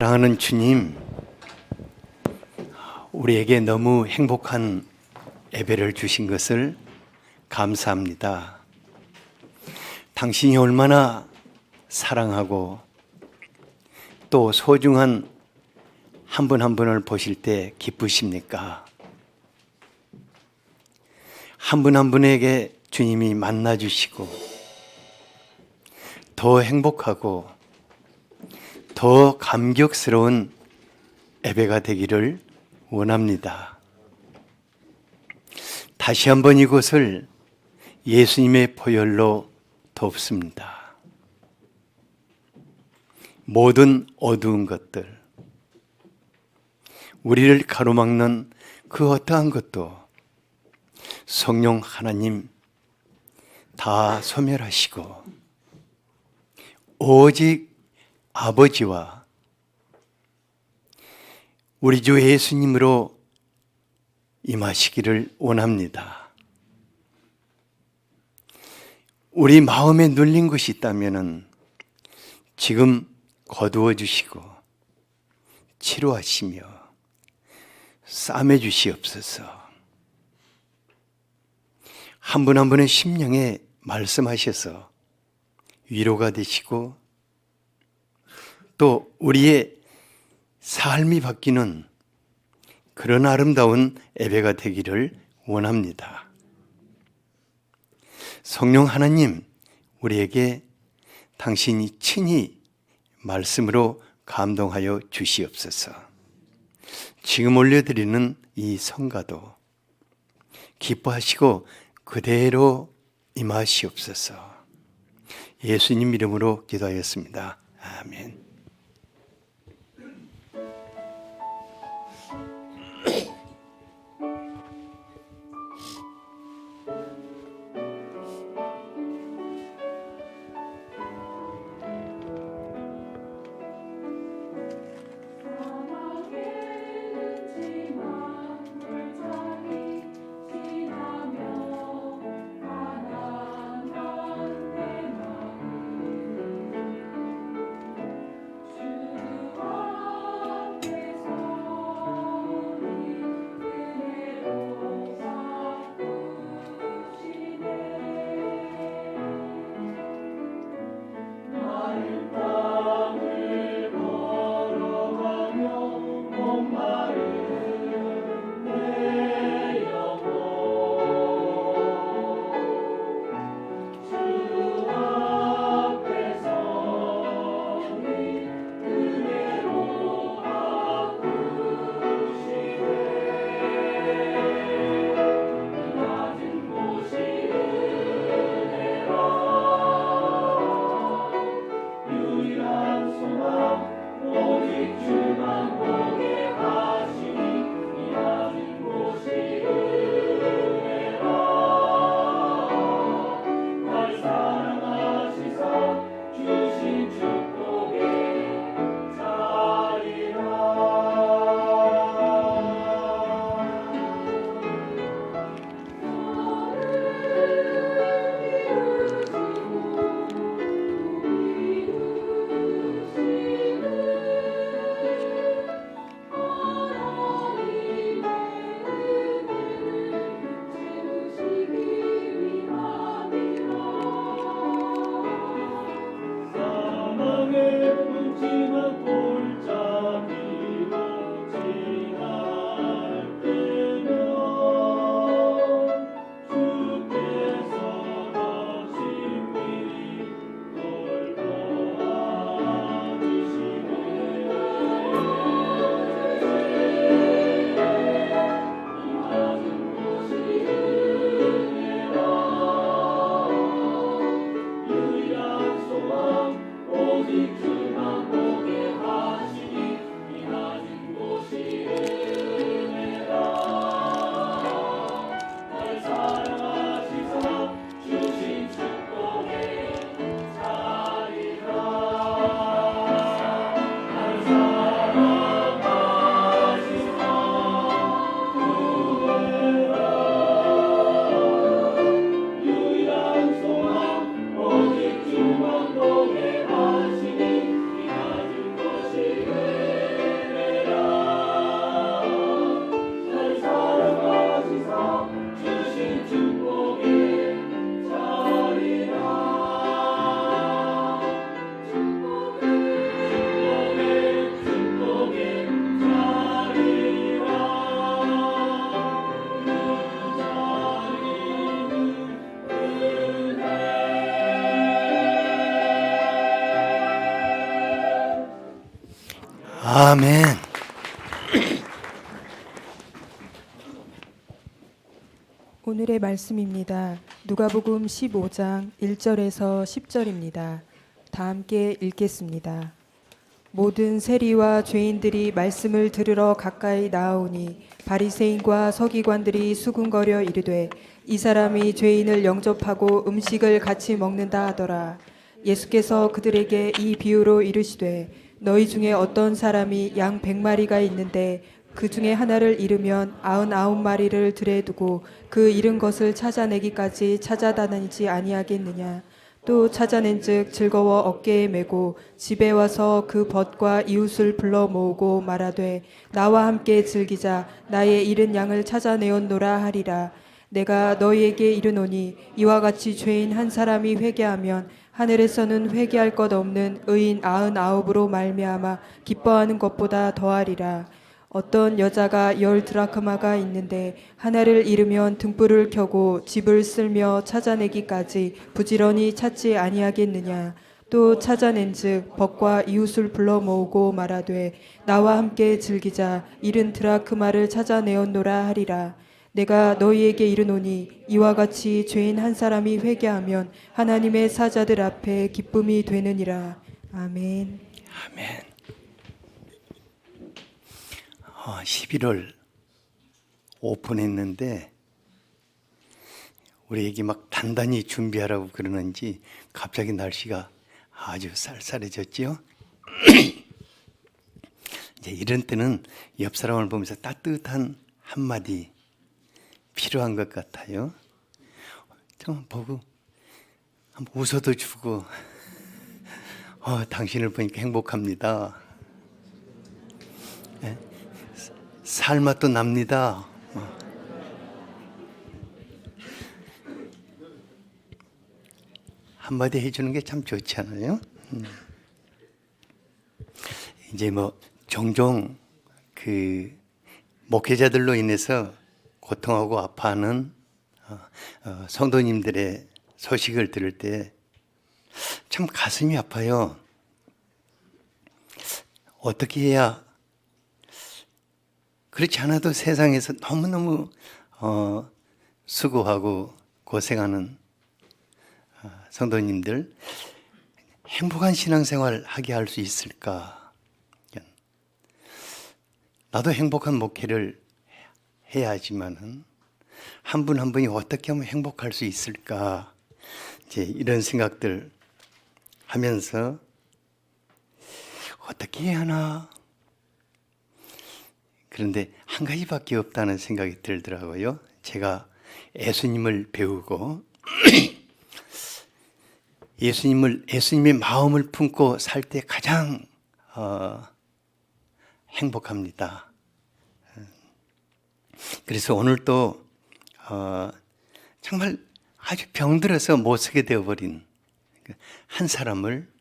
사랑하는 주님, 우리에게 너무 행복한 예배를 주신 것을 감사합니다. 당신이 얼마나 사랑하고 또 소중한 한 분 한 분을 보실 때 기쁘십니까? 한 분 한 분에게 주님이 만나 주시고 더 행복하고 더 감격스러운 예배가 되기를 원합니다. 다시 한번 이곳을 예수님의 보혈로 덮습니다. 모든 어두운 것들, 우리를 가로막는 그 어떠한 것도 성령 하나님 다 소멸하시고 오직 아버지와 우리 주 예수님으로 임하시기를 원합니다. 우리 마음에 눌린 것이 있다면 지금 거두어 주시고 치료하시며 싸매 주시옵소서. 한 분 한 분의 심령에 말씀하셔서 위로가 되시고 또 우리의 삶이 바뀌는 그런 아름다운 예배가 되기를 원합니다. 성령 하나님, 우리에게 당신이 친히 말씀으로 감동하여 주시옵소서. 지금 올려드리는 이 성가도 기뻐하시고 그대로 임하시옵소서. 예수님 이름으로 기도하였습니다. 아멘. 아멘. 오늘의 말씀입니다. 누가복음 15장 1절에서 10절입니다. 다 함께 읽겠습니다. 모든 세리와 죄인들이 말씀을 들으러 가까이 나아오니 바리새인과 서기관들이 수군거려 이르되 이 사람이 죄인을 영접하고 음식을 같이 먹는다 하더라. 예수께서 그들에게 이 비유로 이르시되 너희 중에 어떤 사람이 양 100마리가 있는데 그 중에 하나를 잃으면 99마리를 들에 두고 그 잃은 것을 찾아내기까지 찾아다니지 아니하겠느냐. 또 찾아낸즉 즐거워 어깨에 메고 집에 와서 그 벗과 이웃을 불러 모으고 말하되 나와 함께 즐기자. 나의 잃은 양을 찾아내었노라 하리라. 내가 너희에게 이르노니 이와 같이 죄인 한 사람이 회개하면 하늘에서는 회개할 것 없는 의인 99으로 말미암아 기뻐하는 것보다 더하리라. 어떤 여자가 10드라크마가 있는데 하나를 잃으면 등불을 켜고 집을 쓸며 찾아내기까지 부지런히 찾지 아니하겠느냐. 또 찾아낸즉 벗과 이웃을 불러 모으고 말하되 나와 함께 즐기자. 잃은 드라크마를 찾아내었노라 하리라. 내가 너희에게 이르노니 이와 같이 죄인 한 사람이 회개하면 하나님의 사자들 앞에 기쁨이 되느니라. 아멘. 아멘. 11월 오픈했는데 우리에게 막 단단히 준비하라고 그러는지 갑자기 날씨가 아주 쌀쌀해졌지요. 이제 이런 때는 옆 사람을 보면서 따뜻한 한마디 필요한 것 같아요. 좀 보고 한번 웃어도 주고 당신을 보니까 행복합니다. 네? 살맛도 납니다. 한마디 해주는 게 참 좋잖아요. 이제 종종 그 목회자들로 인해서 고통하고 아파하는 성도님들의 소식을 들을 때 참 가슴이 아파요. 어떻게 해야 그렇지 않아도 세상에서 너무너무 수고하고 고생하는 성도님들 행복한 신앙생활 하게 할 수 있을까? 나도 행복한 목회를 해야 하지만은 한 분 한 분이 어떻게 하면 행복할 수 있을까? 이제 이런 생각들 하면서 어떻게 해야 하나? 그런데 한 가지밖에 없다는 생각이 들더라고요. 제가 예수님을 배우고 예수님의 마음을 품고 살 때 가장 행복합니다. 그래서 오늘 또 정말 아주 병들어서 못 서게 되어버린 한 사람을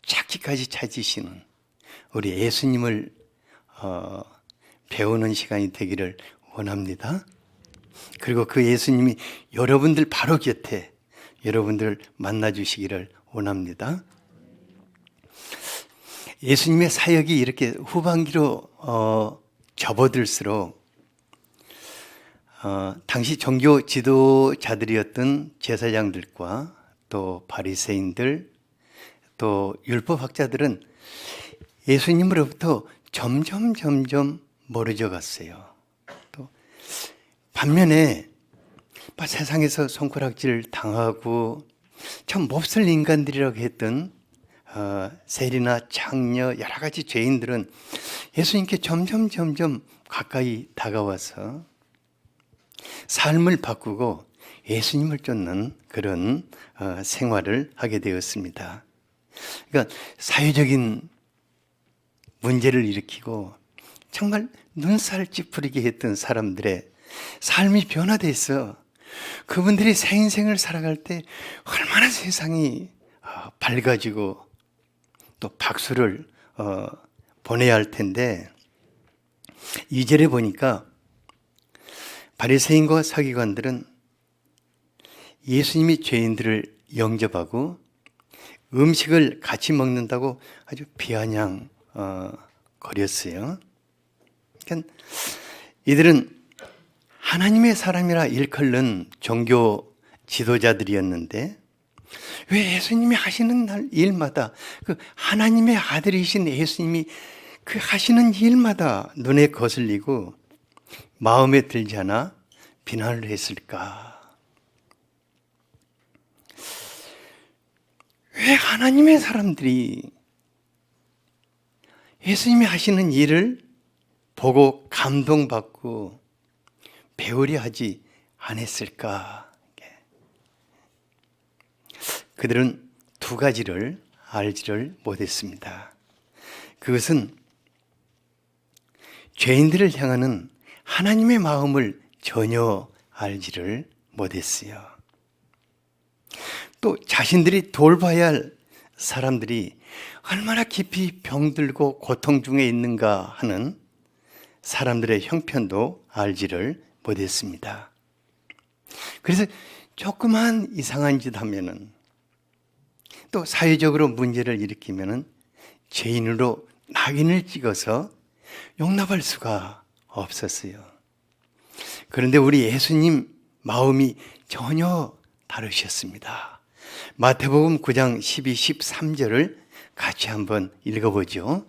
찾기까지 찾으시는 우리 예수님을 배우는 시간이 되기를 원합니다. 그리고 그 예수님이 여러분들 바로 곁에 여러분들 만나 주시기를 원합니다. 예수님의 사역이 이렇게 후반기로 접어들수록 당시 종교 지도자들이었던 제사장들과 또 바리새인들 또 율법학자들은 예수님으로부터 점점 멀어져 갔어요. 또 반면에 세상에서 손가락질 당하고 참 몹쓸 인간들이라고 했던 세리나 창녀 여러 가지 죄인들은 예수님께 점점 가까이 다가와서 삶을 바꾸고 예수님을 쫓는 그런 생활을 하게 되었습니다. 그러니까 사회적인 문제를 일으키고 정말 눈살 찌푸리게 했던 사람들의 삶이 변화돼서 그분들이 새 인생을 살아갈 때 얼마나 세상이 밝아지고 또 박수를 보내야 할 텐데 2절에 보니까 바리새인과 서기관들은 예수님이 죄인들을 영접하고 음식을 같이 먹는다고 아주 비아냥 거렸어요. 그러니까 이들은 하나님의 사람이라 일컬는 종교 지도자들이었는데 왜 예수님이 하시는 일마다 그 하나님의 아들이신 예수님이 그 하시는 일마다 눈에 거슬리고 마음에 들지 않아 비난을 했을까? 왜 하나님의 사람들이 예수님이 하시는 일을 보고 감동받고 배우려 하지 않았을까? 그들은 두 가지를 알지를 못했습니다. 그것은 죄인들을 향하는 하나님의 마음을 전혀 알지를 못했어요. 또 자신들이 돌봐야 할 사람들이 얼마나 깊이 병들고 고통 중에 있는가 하는 사람들의 형편도 알지를 못했습니다. 그래서 조그만 이상한 짓 하면은 또 사회적으로 문제를 일으키면은 죄인으로 낙인을 찍어서 용납할 수가 없었어요. 그런데 우리 예수님 마음이 전혀 다르셨습니다. 마태복음 9장 12, 13절을 같이 한번 읽어보죠.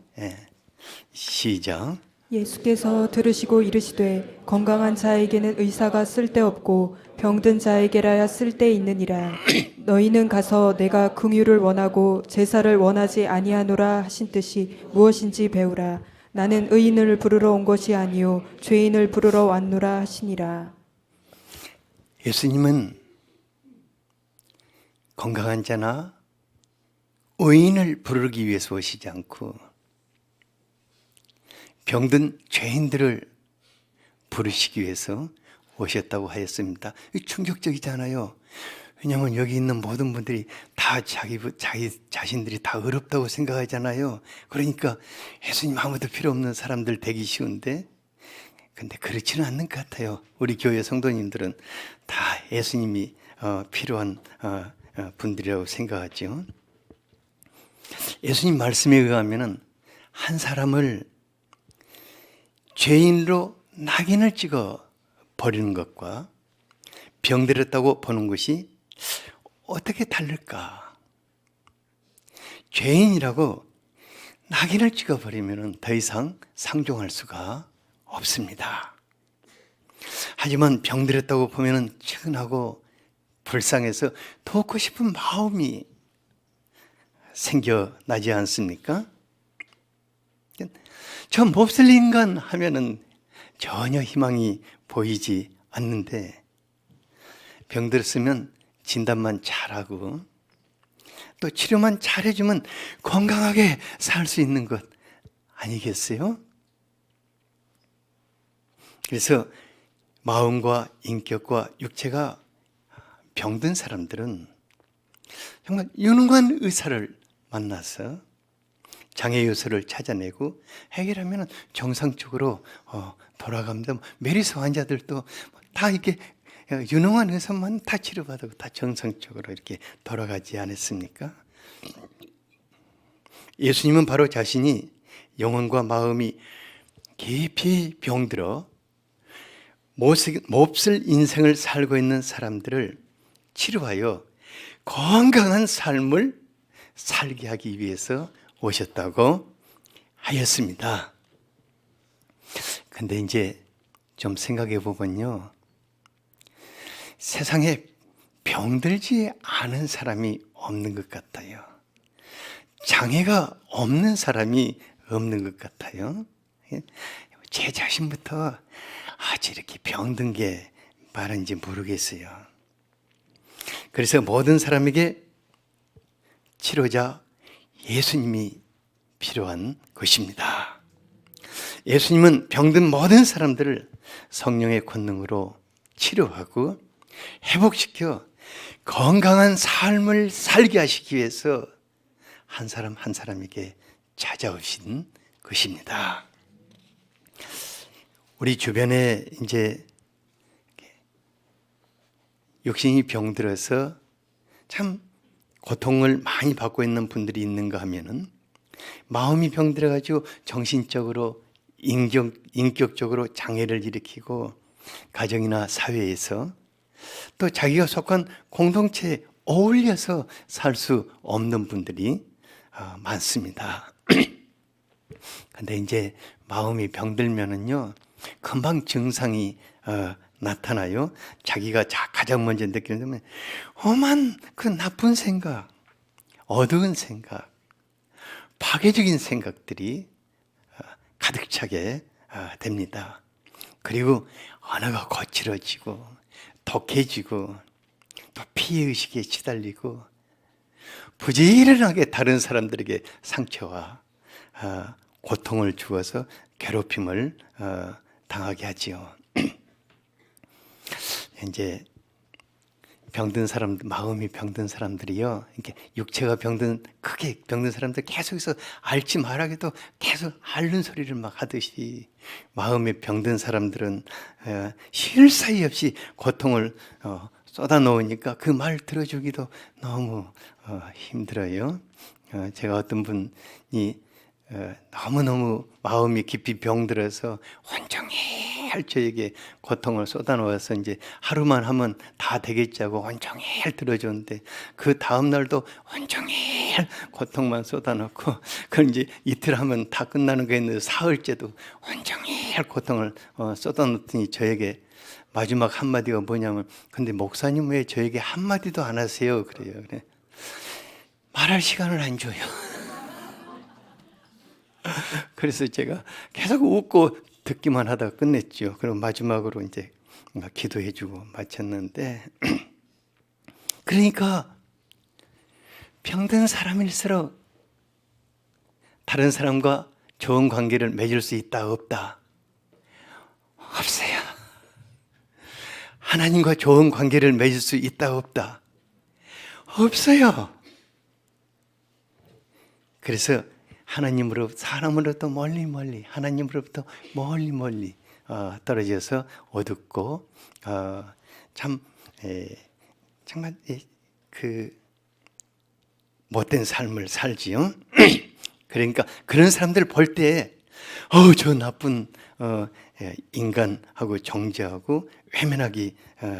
시작. 예수께서 들으시고 이르시되 건강한 자에게는 의사가 쓸데없고 병든 자에게라야 쓸데있느니라. 너희는 가서 내가 긍휼을 원하고 제사를 원하지 아니하노라 하신 뜻이 무엇인지 배우라. 나는 의인을 부르러 온 것이 아니요 죄인을 부르러 왔노라 하시니라. 예수님은 건강한 자나 의인을 부르기 위해서 오시지 않고 병든 죄인들을 부르시기 위해서 오셨다고 하였습니다. 충격적이잖아요. 왜냐하면 여기 있는 모든 분들이 다 자기 자신들이 다 어렵다고 생각하잖아요. 그러니까 예수님 아무도 필요 없는 사람들 되기 쉬운데, 근데 그렇지는 않는 것 같아요. 우리 교회 성도님들은 다 예수님이 필요한 분들이라고 생각하죠. 예수님 말씀에 의하면은 한 사람을 죄인으로 낙인을 찍어 버리는 것과 병들었다고 보는 것이 어떻게 다를까? 죄인이라고 낙인을 찍어 버리면 더 이상 상종할 수가 없습니다. 하지만 병들었다고 보면 측은하고 불쌍해서 돕고 싶은 마음이 생겨나지 않습니까? 저 몹쓸 인간 하면은 전혀 희망이 보이지 않는데 병들었으면 진단만 잘하고 또 치료만 잘해주면 건강하게 살 수 있는 것 아니겠어요? 그래서 마음과 인격과 육체가 병든 사람들은 정말 유능한 의사를 만나서 장애 요소를 찾아내고 해결하면 정상적으로 돌아갑니다. 메리스 환자들도 다 이렇게 유능한 의사만 다 치료받고 다 정상적으로 이렇게 돌아가지 않았습니까? 예수님은 바로 자신이 영혼과 마음이 깊이 병들어 몹쓸 인생을 살고 있는 사람들을 치료하여 건강한 삶을 살게 하기 위해서 오셨다고 하였습니다. 근데 이제 좀 생각해 보면요, 세상에 병들지 않은 사람이 없는 것 같아요. 장애가 없는 사람이 없는 것 같아요. 제 자신부터 저렇게 병든 게 많은지 모르겠어요. 그래서 모든 사람에게 치료자 예수님이 필요한 것입니다. 예수님은 병든 모든 사람들을 성령의 권능으로 치료하고 회복시켜 건강한 삶을 살게 하시기 위해서 한 사람 한 사람에게 찾아오신 것입니다. 우리 주변에 이제 육신이 병들어서 참 고통을 많이 받고 있는 분들이 있는가 하면은 마음이 병들어가지고 정신적으로 인격적으로 장애를 일으키고 가정이나 사회에서 또 자기가 속한 공동체에 어울려서 살 수 없는 분들이 많습니다. 근데 이제 마음이 병들면은요, 금방 증상이 나타나요. 자기가 가장 먼저 느끼는 점은 험한 그 나쁜 생각, 어두운 생각, 파괴적인 생각들이 가득 차게 됩니다. 그리고 언어가 거칠어지고 독해지고 또 피해의식에 시달리고 부지런하게 다른 사람들에게 상처와 고통을 주어서 괴롭힘을 당하게 하지요. 이제 병든 사람들, 마음이 병든 사람들이요, 이렇게 육체가 크게 병든 사람들 계속해서 앓지 말아도 계속 앓는 소리를 막 하듯이 마음이 병든 사람들은 쉴 사이 없이 고통을 쏟아놓으니까 그 말 들어주기도 너무 힘들어요. 제가 어떤 분이 너무너무 마음이 깊이 병들어서 온종일 저에게 고통을 쏟아놓아서 이제 하루만 하면 다 되겠지 하고 온종일 들어줬는데 그 다음날도 온종일 고통만 쏟아놓고 그걸 이제 이틀 하면 다 끝나는 거 있는데 사흘째도 온종일 고통을 쏟아놓더니 저에게 마지막 한마디가 뭐냐면, 근데 목사님 왜 저에게 한마디도 안 하세요? 그래요. 그래. 말할 시간을 안 줘요. 그래서 제가 계속 웃고 듣기만 하다가 끝냈죠. 그럼 마지막으로 이제 기도해주고 마쳤는데, 그러니까 병든 사람일수록 다른 사람과 좋은 관계를 맺을 수 있다, 없다? 없어요. 하나님과 좋은 관계를 맺을 수 있다, 없다? 없어요. 그래서 하나님으로부터, 사람으로부터 멀리 하나님으로부터 멀리 떨어져서 어둡고 정말 그 못된 삶을 살지요. 그러니까 그런 사람들 볼 때 저 나쁜 인간하고 정죄하고 외면하기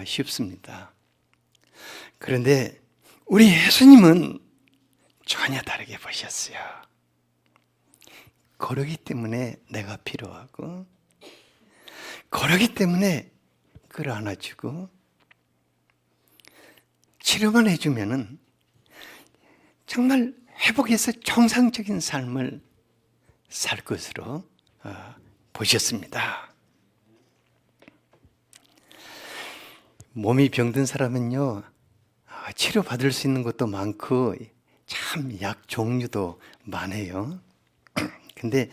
쉽습니다. 그런데 우리 예수님은 전혀 다르게 보셨어요. 그러기 때문에 내가 필요하고, 그러기 때문에 끌어안아주고 치료만 해주면은 정말 회복해서 정상적인 삶을 살 것으로 보셨습니다. 몸이 병든 사람은요, 치료받을 수 있는 것도 많고 참 약 종류도 많아요. 근데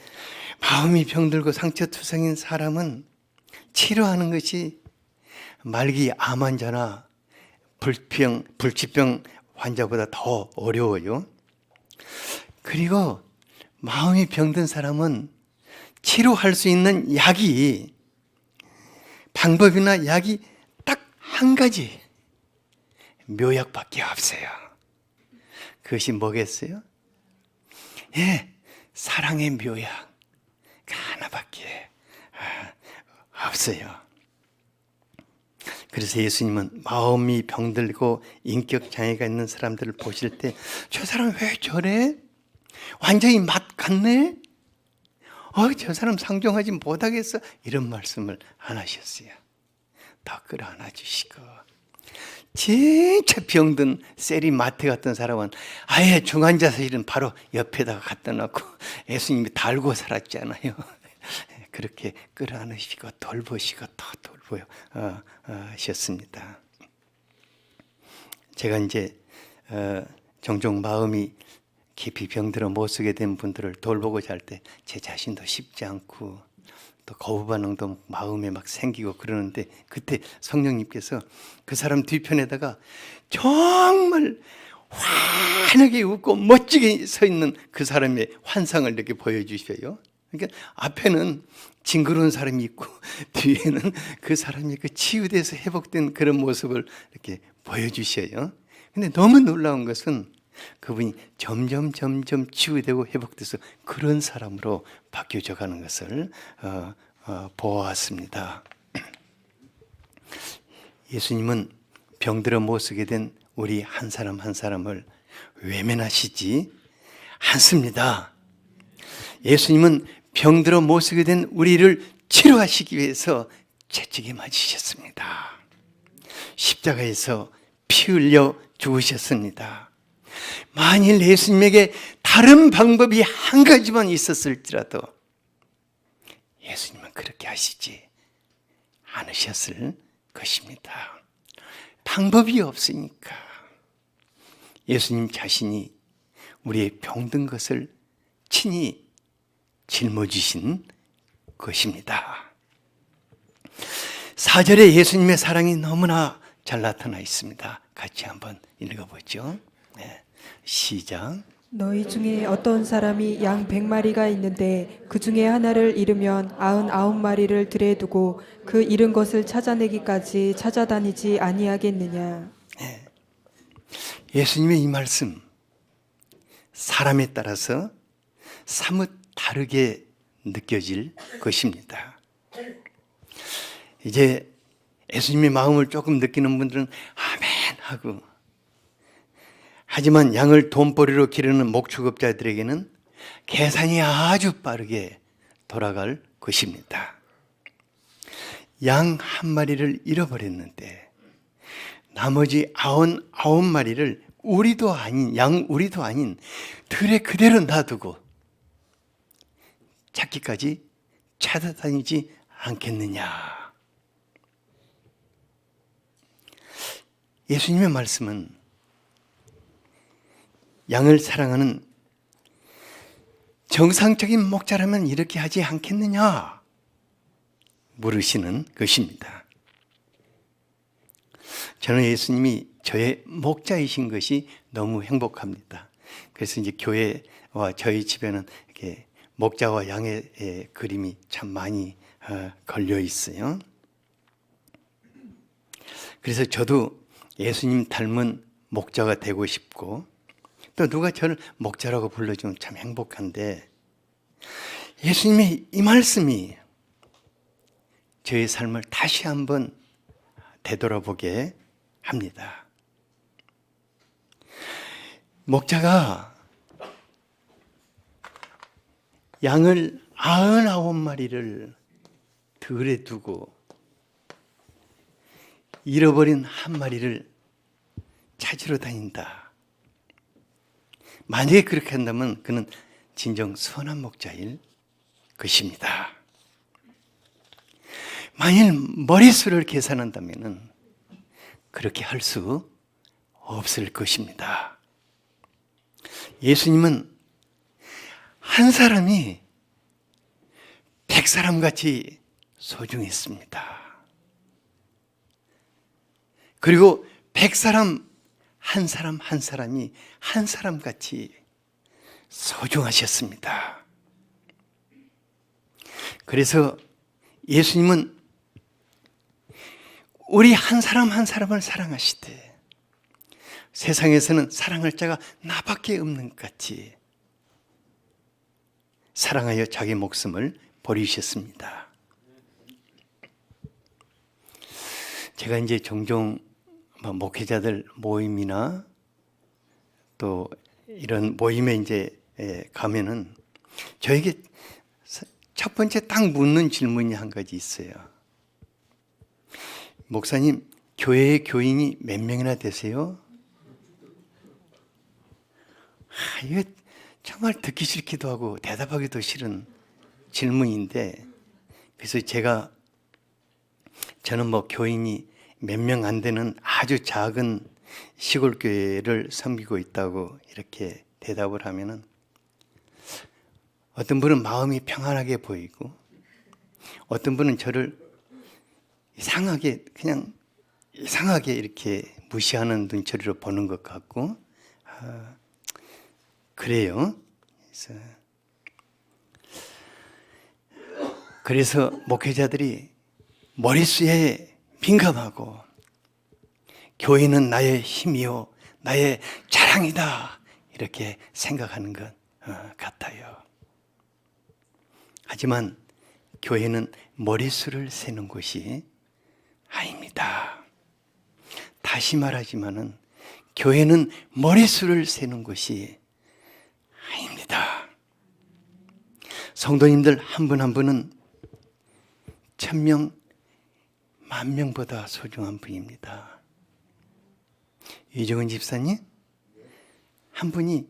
마음이 병들고 상처투성인 사람은 치료하는 것이 말기 암 환자나 불치병 환자보다 더 어려워요. 그리고 마음이 병든 사람은 치료할 수 있는 방법이나 약이 딱 한 가지, 묘약밖에 없어요. 그것이 뭐겠어요? 사랑의 묘약, 그 하나밖에 없어요. 그래서 예수님은 마음이 병들고 인격 장애가 있는 사람들을 보실 때, 저 사람 왜 저래? 완전히 맛 같네? 저 사람 상종하지 못하겠어? 이런 말씀을 안 하셨어요. 더 끌어안아 주시고, 진짜 병든 세리 마태 같은 사람은 아예 중환자실은 바로 옆에다가 갖다 놓고 예수님이 달고 살았잖아요. 그렇게 끌어안으시고 돌보시고 더 돌보여 하셨습니다. 제가 이제 종종 마음이 깊이 병들어 못 쓰게 된 분들을 돌보고 잘 때 제 자신도 쉽지 않고 또 거부 반응도 마음에 막 생기고 그러는데, 그때 성령님께서 그 사람 뒤편에다가 정말 환하게 웃고 멋지게 서 있는 그 사람의 환상을 이렇게 보여주셔요. 그러니까 앞에는 징그러운 사람이 있고 뒤에는 그 사람이 그 치유돼서 회복된 그런 모습을 이렇게 보여주셔요. 근데 너무 놀라운 것은 그분이 점점 치유되고 회복돼서 그런 사람으로 바뀌어져 가는 것을 보아왔습니다. 예수님은 병들어 못 쓰게 된 우리 한 사람 한 사람을 외면하시지 않습니다. 예수님은 병들어 못 쓰게 된 우리를 치료하시기 위해서 채찍에 맞으셨습니다. 십자가에서 피 흘려 죽으셨습니다. 만일 예수님에게 다른 방법이 한 가지만 있었을지라도 예수님은 그렇게 하시지 않으셨을 것입니다. 방법이 없으니까 예수님 자신이 우리의 병든 것을 친히 짊어지신 것입니다. 4절에 예수님의 사랑이 너무나 잘 나타나 있습니다. 같이 한번 읽어보죠. 네. 시작. 너희 중에 어떤 사람이 양 100마리가 있는데 그 중에 하나를 잃으면 99마리를 들에 두고 그 잃은 것을 찾아내기까지 찾아다니지 아니하겠느냐. 네. 예수님의 이 말씀 사람에 따라서 사뭇 다르게 느껴질 것입니다. 이제 예수님의 마음을 조금 느끼는 분들은 아멘 하고, 하지만 양을 돈벌이로 기르는 목축업자들에게는 계산이 아주 빠르게 돌아갈 것입니다. 양 한 마리를 잃어버렸는데 나머지 99마리를 우리도 아닌 들에 그대로 놔두고 찾기까지 찾아다니지 않겠느냐. 예수님의 말씀은 양을 사랑하는 정상적인 목자라면 이렇게 하지 않겠느냐 물으시는 것입니다. 저는 예수님이 저의 목자이신 것이 너무 행복합니다. 그래서 이제 교회와 저희 집에는 이렇게 목자와 양의 그림이 참 많이 걸려 있어요. 그래서 저도 예수님 닮은 목자가 되고 싶고, 또 누가 저를 목자라고 불러주면 참 행복한데, 예수님의 이 말씀이 저의 삶을 다시 한번 되돌아보게 합니다. 목자가 양을 99마리를 들에 두고 잃어버린 한 마리를 찾으러 다닌다. 만약에 그렇게 한다면 그는 진정 선한 목자일 것입니다. 만일 머릿수를 계산한다면 그렇게 할 수 없을 것입니다. 예수님은 한 사람이 100사람 같이 소중했습니다. 그리고 100사람 한 사람이 한 사람 같이 소중하셨습니다. 그래서 예수님은 우리 한 사람 한 사람을 사랑하시되 세상에서는 사랑할 자가 나밖에 없는 것 같이 사랑하여 자기 목숨을 버리셨습니다. 제가 이제 종종 목회자들 모임이나 또 이런 모임에 이제 가면은 저에게 첫 번째 딱 묻는 질문이 한 가지 있어요. 목사님, 교회의 교인이 몇 명이나 되세요? 이거 정말 듣기 싫기도 하고 대답하기도 싫은 질문인데, 그래서 저는 교인이 몇 명 안 되는 아주 작은 시골 교회를 섬기고 있다고 이렇게 대답을 하면은 어떤 분은 마음이 평안하게 보이고 어떤 분은 저를 이상하게 이렇게 무시하는 눈초리로 보는 것 같고 그래요. 그래서 목회자들이 머릿수에 민감하고 교회는 나의 힘이요 나의 자랑이다 이렇게 생각하는 것 같아요. 하지만 교회는 머릿수를 세는 곳이 아닙니다. 다시 말하지만은 교회는 머릿수를 세는 곳이 아닙니다. 성도님들 한 분 한 분은 1000명, 10,000명보다 소중한 분입니다. 이정은 집사님, 한 분이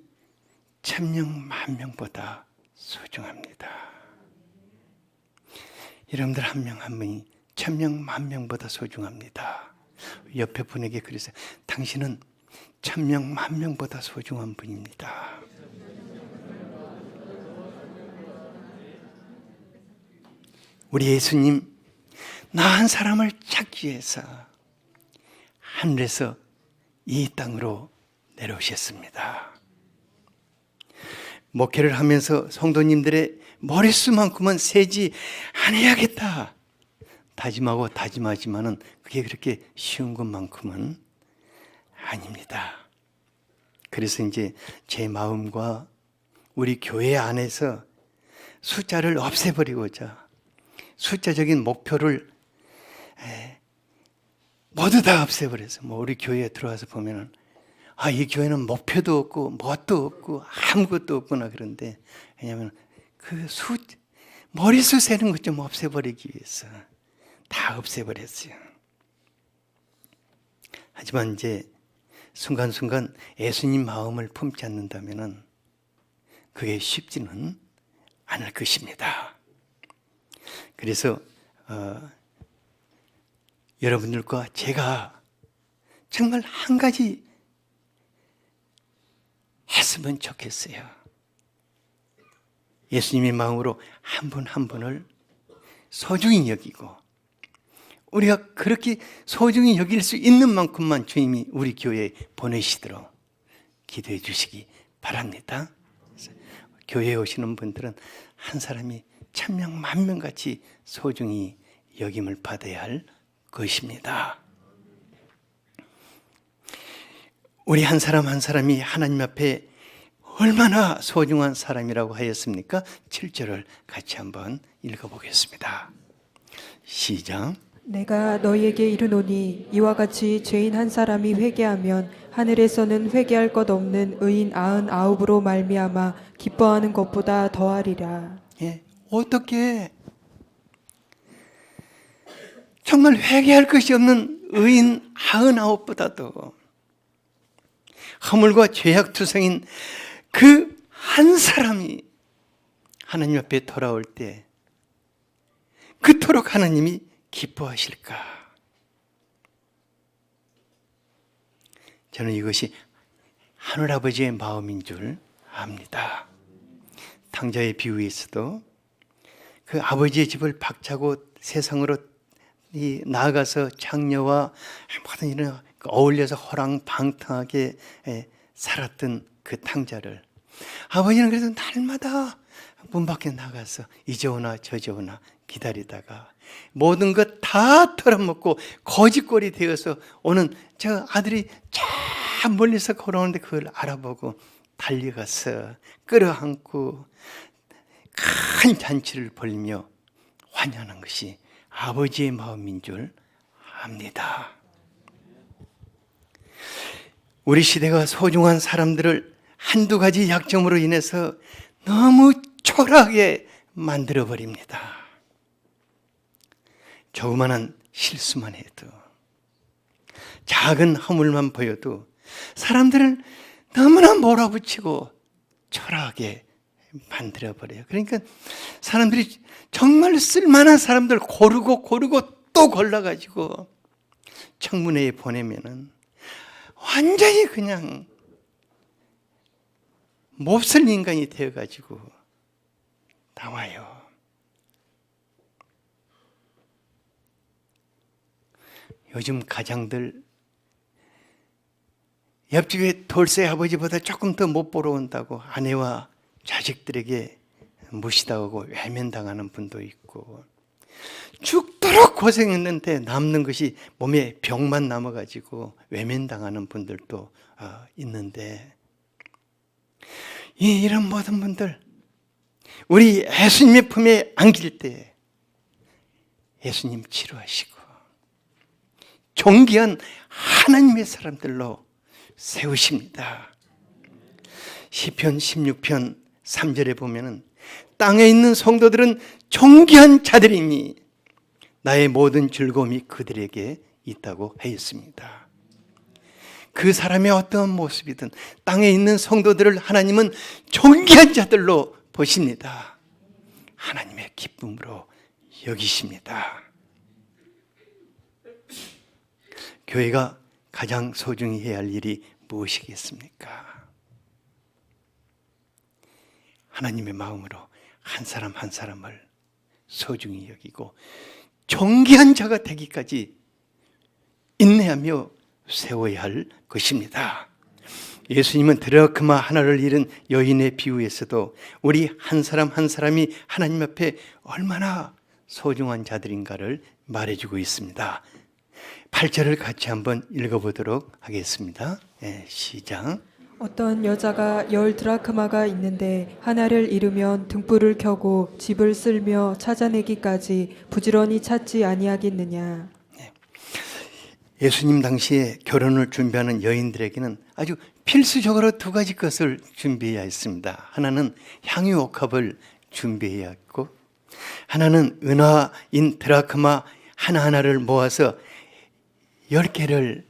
1000명, 10,000명보다 소중합니다. 여러분들 한 명 한 분이 1000명, 10,000명보다 소중합니다. 옆에 분에게 그러세요. 당신은 1000명, 10,000명보다 소중한 분입니다. 우리 예수님, 나 한 사람을 찾기 위해서 하늘에서 이 땅으로 내려오셨습니다. 목회를 하면서 성도님들의 머릿수만큼은 세지 않아야겠다 다짐하고 다짐하지만은 그게 그렇게 쉬운 것만큼은 아닙니다. 그래서 이제 제 마음과 우리 교회 안에서 숫자를 없애버리고자 숫자적인 목표를 모두 다 없애버려서 우리 교회에 들어와서 보면은 이 교회는 목표도 없고 뭣도 없고 아무것도 없구나. 그런데 왜냐하면 그 머릿수 세는 것 좀 없애버리기 위해서 다 없애버렸어요. 하지만 이제 순간순간 예수님 마음을 품지 않는다면은 그게 쉽지는 않을 것입니다. 그래서 여러분들과 제가 정말 한 가지 했으면 좋겠어요. 예수님의 마음으로 한 분 한 분을 소중히 여기고 우리가 그렇게 소중히 여길 수 있는 만큼만 주님이 우리 교회에 보내시도록 기도해 주시기 바랍니다. 교회에 오시는 분들은 한 사람이 1000명, 10,000명 같이 소중히 여김을 받아야 할 것입니다. 우리 한 사람 한 사람이 하나님 앞에 얼마나 소중한 사람이라고 하였습니까? 7절을 같이 한번 읽어보겠습니다. 시작. 내가 너희에게 이르노니 이와 같이 죄인 한 사람이 회개하면 하늘에서는 회개할 것 없는 의인 99으로 말미암아 기뻐하는 것보다 더하리라. 어떻게 정말 회개할 것이 없는 의인 99보다도 허물과 죄악투성인 그 한 사람이 하나님 앞에 돌아올 때 그토록 하나님이 기뻐하실까? 저는 이것이 하늘아버지의 마음인 줄 압니다. 탕자의 비유에서도 그 아버지의 집을 박차고 세상으로 나아가서 장녀와 모든 일을 어울려서 호랑방탕하게 살았던 그 탕자를 아버지는 그래서 날마다 문 밖에 나가서 이제 오나 저제 오나 기다리다가 모든 것 다 털어먹고 거지꼴이 되어서 오는 저 아들이 저 멀리서 걸어오는데 그걸 알아보고 달려가서 끌어안고 큰 잔치를 벌이며 환영하는 것이 아버지의 마음인 줄 압니다. 우리 시대가 소중한 사람들을 한두 가지 약점으로 인해서 너무 초라하게 만들어버립니다. 조그마한 실수만 해도 작은 허물만 보여도 사람들을 너무나 몰아붙이고 초라하게 만들어버려요. 그러니까 사람들이 정말 쓸만한 사람들 고르고 또 골라가지고 청문회에 보내면은 완전히 그냥 몹쓸 인간이 되어가지고 나와요. 요즘 가장들 옆집에 돌쇠 아버지보다 조금 더 못 보러 온다고 아내와 자식들에게 무시당하고 외면당하는 분도 있고 죽도록 고생했는데 남는 것이 몸에 병만 남아가지고 외면당하는 분들도 있는데 이런 모든 분들 우리 예수님의 품에 안길 때 예수님 치료하시고 존귀한 하나님의 사람들로 세우십니다. 시편 16편 3절에 보면은 땅에 있는 성도들은 존귀한 자들이니 나의 모든 즐거움이 그들에게 있다고 하였습니다. 그 사람의 어떤 모습이든 땅에 있는 성도들을 하나님은 존귀한 자들로 보십니다. 하나님의 기쁨으로 여기십니다. 교회가 가장 소중히 해야 할 일이 무엇이겠습니까? 하나님의 마음으로 한 사람 한 사람을 소중히 여기고 존귀한 자가 되기까지 인내하며 세워야 할 것입니다. 예수님은 드라크마 하나를 잃은 여인의 비유에서도 우리 한 사람 한 사람이 하나님 앞에 얼마나 소중한 자들인가를 말해주고 있습니다. 8절을 같이 한번 읽어보도록 하겠습니다. 시작. 어떤 여자가 10드라크마가 있는데 하나를 잃으면 등불을 켜고 집을 쓸며 찾아내기까지 부지런히 찾지 아니하겠느냐. 예수님 당시에 결혼을 준비하는 여인들에게는 아주 필수적으로 두 가지 것을 준비해야 했습니다. 하나는 향유옥합을 준비해야 했고, 하나는 은화인 드라크마 하나하나를 모아서 10개를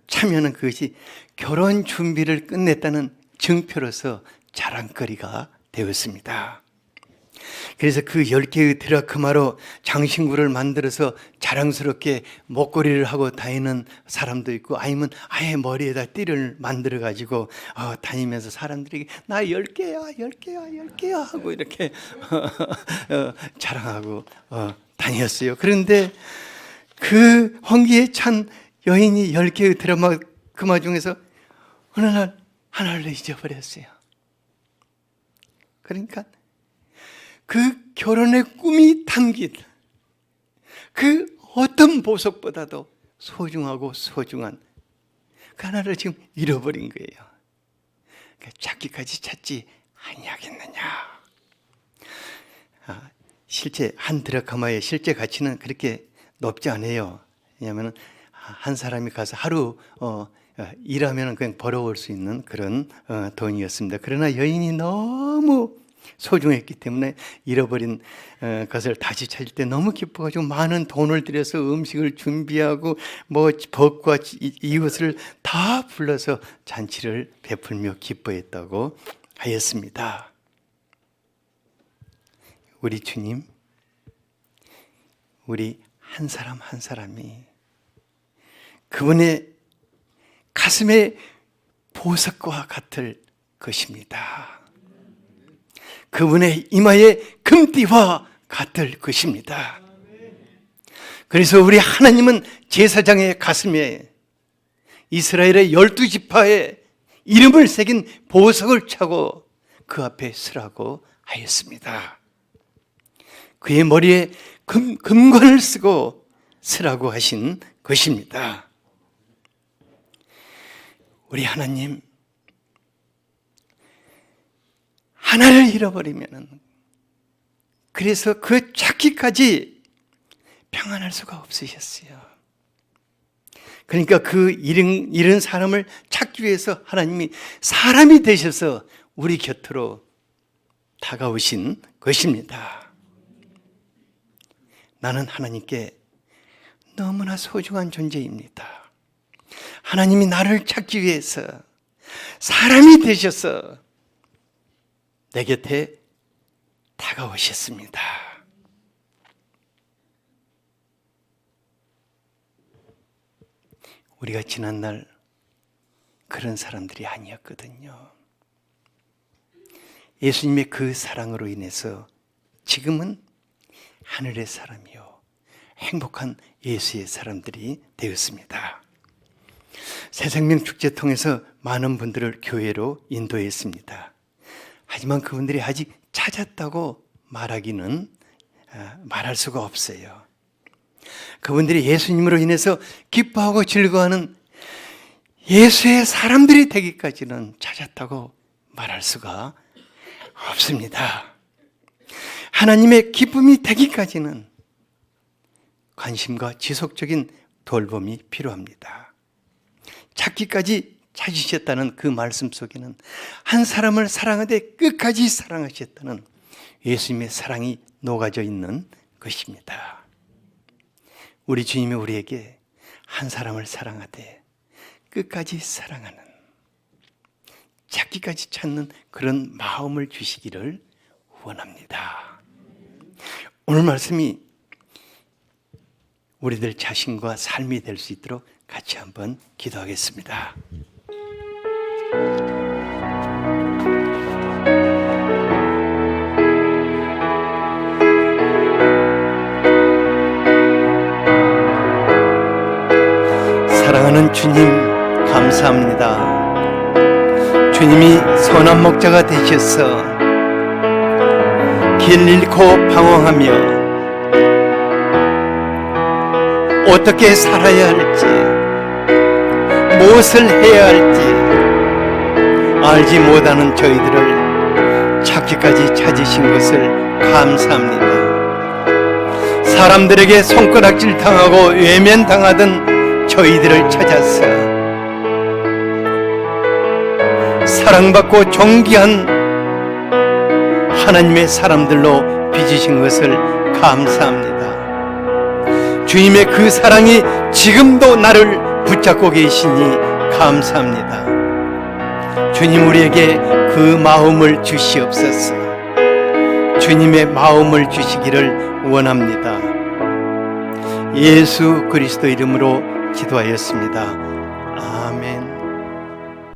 차면은 그것이 결혼 준비를 끝냈다는 증표로서 자랑거리가 되었습니다. 그래서 그 10개의 드라크마로 장신구를 만들어서 자랑스럽게 목걸이를 하고 다니는 사람도 있고, 아니면 아예 머리에다 띠를 만들어 가지고 다니면서 사람들이 나 10개야 10개야 10개야 하고 이렇게 자랑하고 다녔어요. 그런데 그 hon기에 찬 여인이 10개의 드라크마 중에서 어느 날 하나를 잊어버렸어요. 그러니까 그 결혼의 꿈이 담긴 그 어떤 보석보다도 소중하고 소중한 그 하나를 지금 잃어버린 거예요. 찾기까지 찾지 아니하겠느냐. 실제 한 드라크마의 실제 가치는 그렇게 높지 않아요. 왜냐하면 한 사람이 가서 하루 일하면 그냥 벌어올 수 있는 그런 돈이었습니다. 그러나 여인이 너무 소중했기 때문에 잃어버린 것을 다시 찾을 때 너무 기뻐가지고 많은 돈을 들여서 음식을 준비하고 뭐 벗과 이웃을 다 불러서 잔치를 베풀며 기뻐했다고 하였습니다. 우리 주님, 우리 한 사람 한 사람이 그분의 가슴의 보석과 같을 것입니다. 그분의 이마의 금띠와 같을 것입니다. 그래서 우리 하나님은 제사장의 가슴에 이스라엘의 12지파의 이름을 새긴 보석을 차고 그 앞에 서라고 하였습니다. 그의 머리에 금관을 쓰고 서라고 하신 것입니다. 우리 하나님, 하나를 잃어버리면 그래서 그 찾기까지 평안할 수가 없으셨어요. 그러니까 그 잃은 사람을 찾기 위해서 하나님이 사람이 되셔서 우리 곁으로 다가오신 것입니다. 나는 하나님께 너무나 소중한 존재입니다. 하나님이 나를 찾기 위해서 사람이 되셔서 내 곁에 다가오셨습니다. 우리가 지난날 그런 사람들이 아니었거든요. 예수님의 그 사랑으로 인해서 지금은 하늘의 사람이요 행복한 예수의 사람들이 되었습니다. 새생명 축제 통해서 많은 분들을 교회로 인도했습니다. 하지만 그분들이 아직 찾았다고 말할 수가 없어요. 그분들이 예수님으로 인해서 기뻐하고 즐거워하는 예수의 사람들이 되기까지는 찾았다고 말할 수가 없습니다. 하나님의 기쁨이 되기까지는 관심과 지속적인 돌봄이 필요합니다. 찾기까지 찾으셨다는 그 말씀 속에는 한 사람을 사랑하되 끝까지 사랑하셨다는 예수님의 사랑이 녹아져 있는 것입니다. 우리 주님이 우리에게 한 사람을 사랑하되 끝까지 사랑하는, 찾기까지 찾는 그런 마음을 주시기를 원합니다. 오늘 말씀이 우리들 자신과 삶이 될 수 있도록 같이 한번 기도하겠습니다. 사랑하는 주님, 감사합니다. 주님이 선한 목자가 되셔서 길 잃고 방황하며 어떻게 살아야 할지, 무엇을 해야 할지 알지 못하는 저희들을 찾기까지 찾으신 것을 감사합니다. 사람들에게 손가락질 당하고 외면당하던 저희들을 찾아서 사랑받고 존귀한 하나님의 사람들로 빚으신 것을 감사합니다. 주님의 그 사랑이 지금도 나를 붙잡고 계시니 감사합니다. 주님, 우리에게 그 마음을 주시옵소서. 주님의 마음을 주시기를 원합니다. 예수 그리스도 이름으로 기도하였습니다. 아멘.